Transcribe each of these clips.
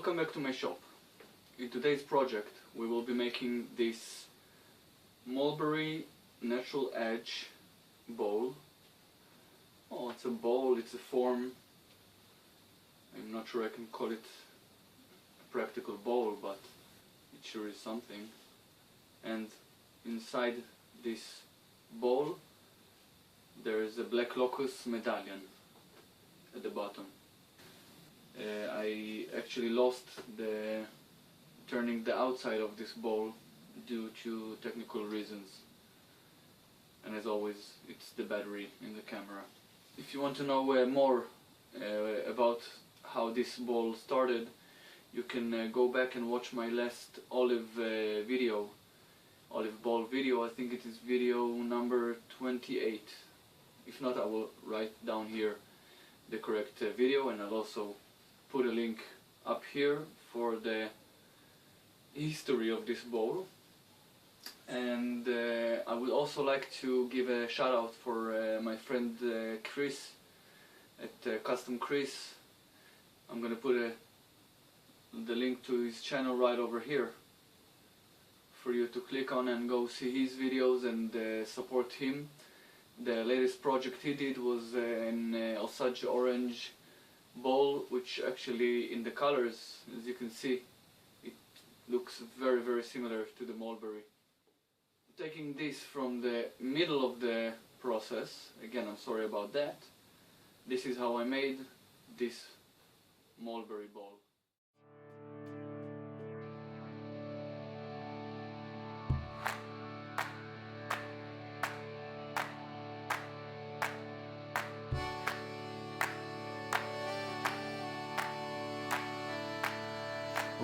Welcome back to my shop. In today's project we will be making this Mulberry natural edge bowl. Oh, it's a bowl, it's a form. I'm not sure I can call it a practical bowl, but it sure is something. And inside this bowl there is a black locust medallion at the bottom. I actually lost turning the outside of this bowl due to technical reasons, and as always it's the battery in the camera. If you want to know more about how this bowl started, you can go back and watch my last olive bowl video. I think it is video number 28. If not, I will write down here the correct video, and I'll also put a link up here for the history of this bowl. And I would also like to give a shout out for my friend Chris at Custom Chris. I'm gonna put the link to his channel right over here for you to click on and go see his videos and support him. The latest project he did was an Osage orange bowl, which actually in the colors, as you can see, it looks very, very similar to the Mulberry. Taking this from the middle of the process, again I'm sorry about that, this is how I made this Mulberry bowl.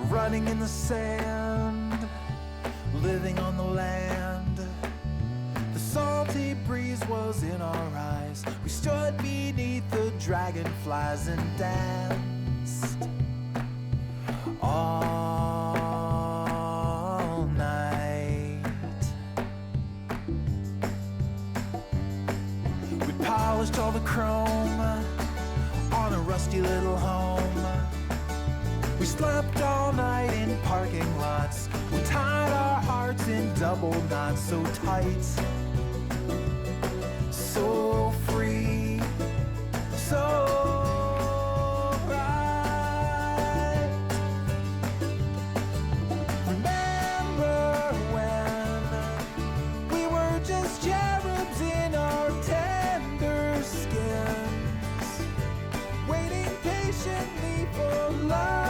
Running in the sand, living on the land. The salty breeze was in our eyes. We stood beneath the dragonflies and danced all night. We polished all the chrome on a rusty little home. We slept all night in parking lots. We tied our hearts in double knots, so tight, so free, so bright. Remember when we were just cherubs in our tender skins, waiting patiently for love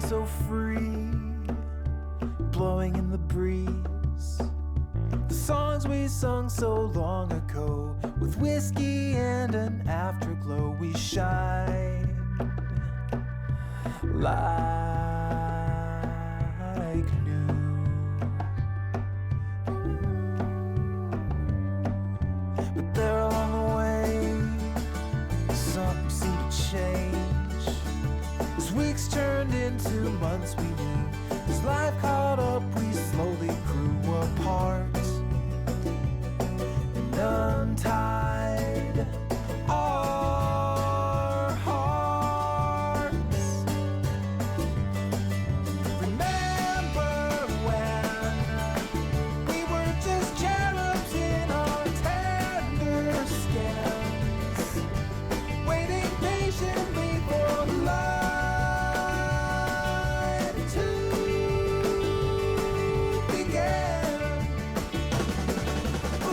so free, blowing in the breeze. The songs we sung so long ago, with whiskey and an afterglow, we shine like new. But there along the way, something seemed to change. Weeks turned into months we knew. As life caught up, we slowly grew apart and untied our hearts. Remember when we were just cherubs in our tender skins, waiting patiently for love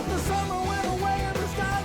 the summer went away and the sky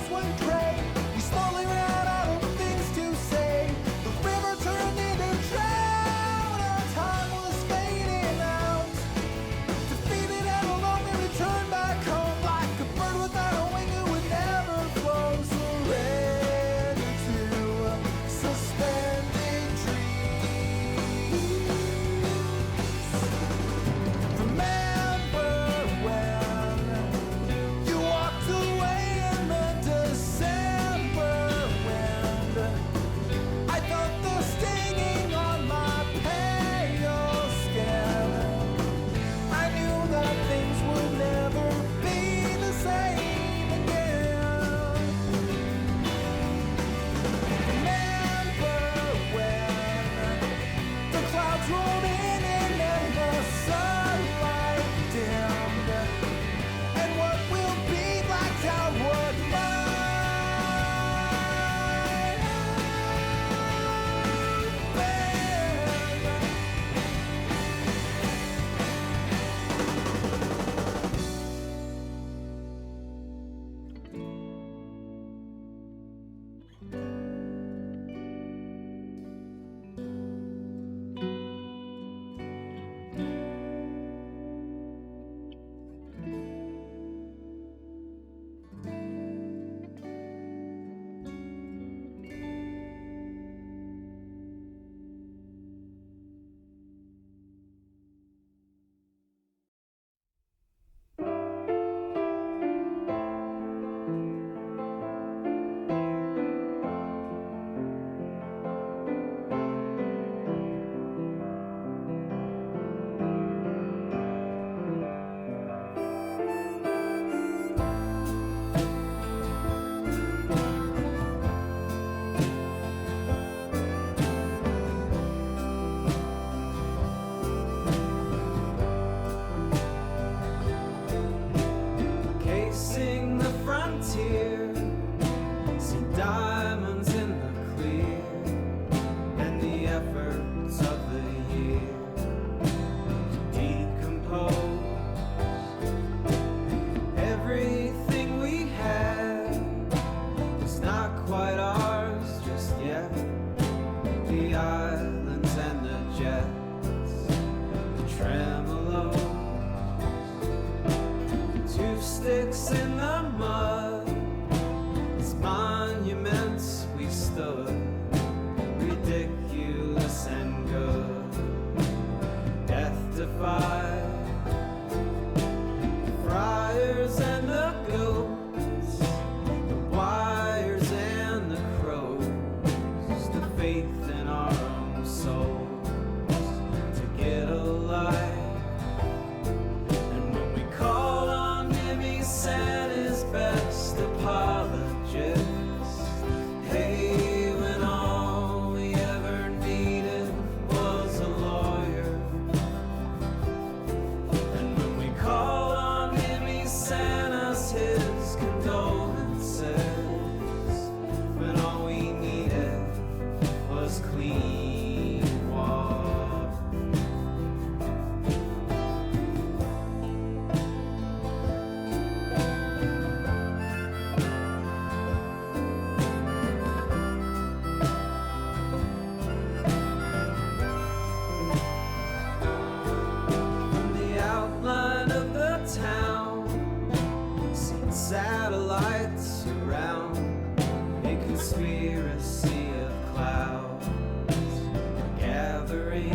gathering,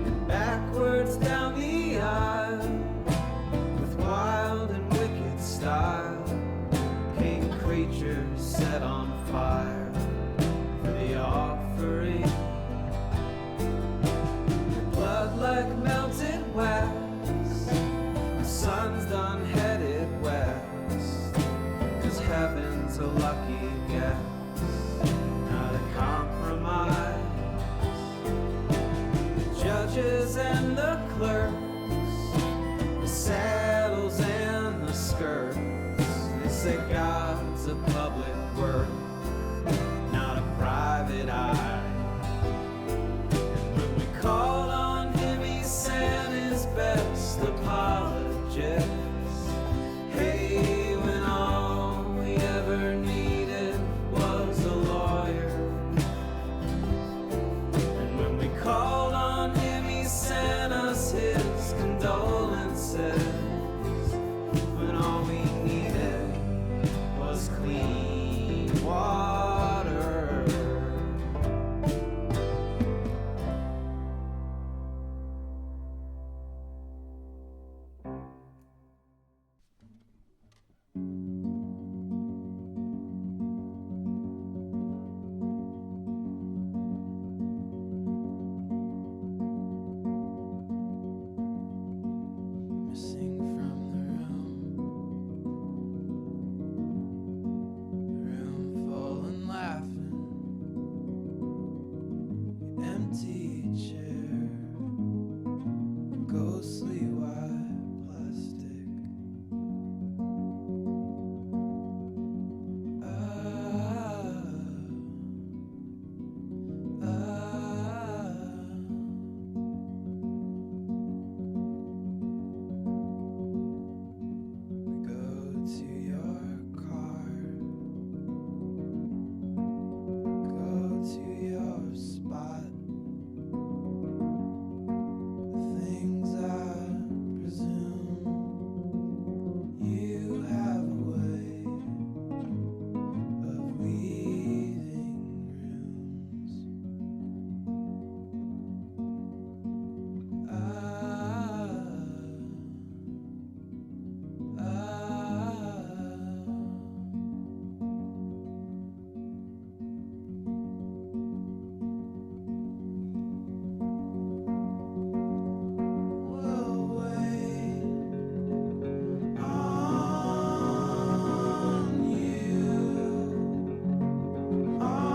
and backwards down the aisle, with wild and wicked style, came creatures set on fire for the offering. Your blood like melted wax, the sun's done headed west, 'cause heaven's a lucky guess, not a compromise. The judges and the clerks, the saddles and the skirts, they say God's a public work, not a private eye. And when we call on him, he sent his best apologists. Hey, when all we ever needed was a lawyer. And when we called on him, he sent us his condolences. When all we needed was clean water. Missing from the room full and laughing, your empty chair, ghostly white plastic. We go to your car, go to your spot. Things I presume you have a way of leaving rooms. We'll wait on you, on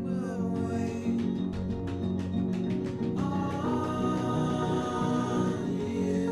We'll wait on you,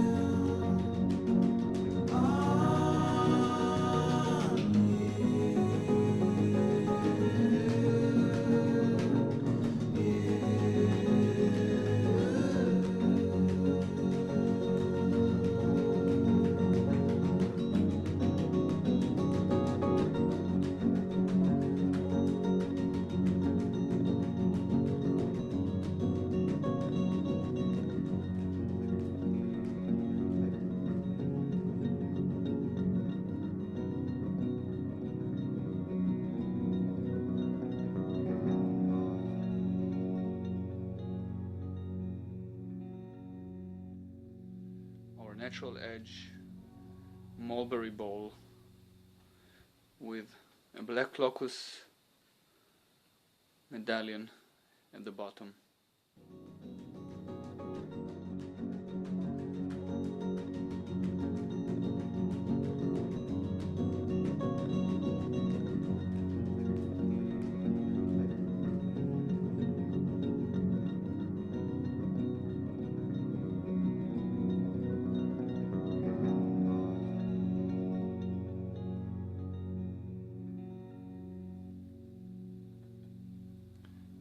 Our natural edge mulberry bowl with a black locust medallion at the bottom.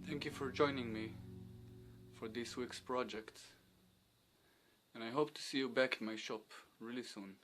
Thank you for joining me for this week's project, And I hope to see you back in my shop really soon.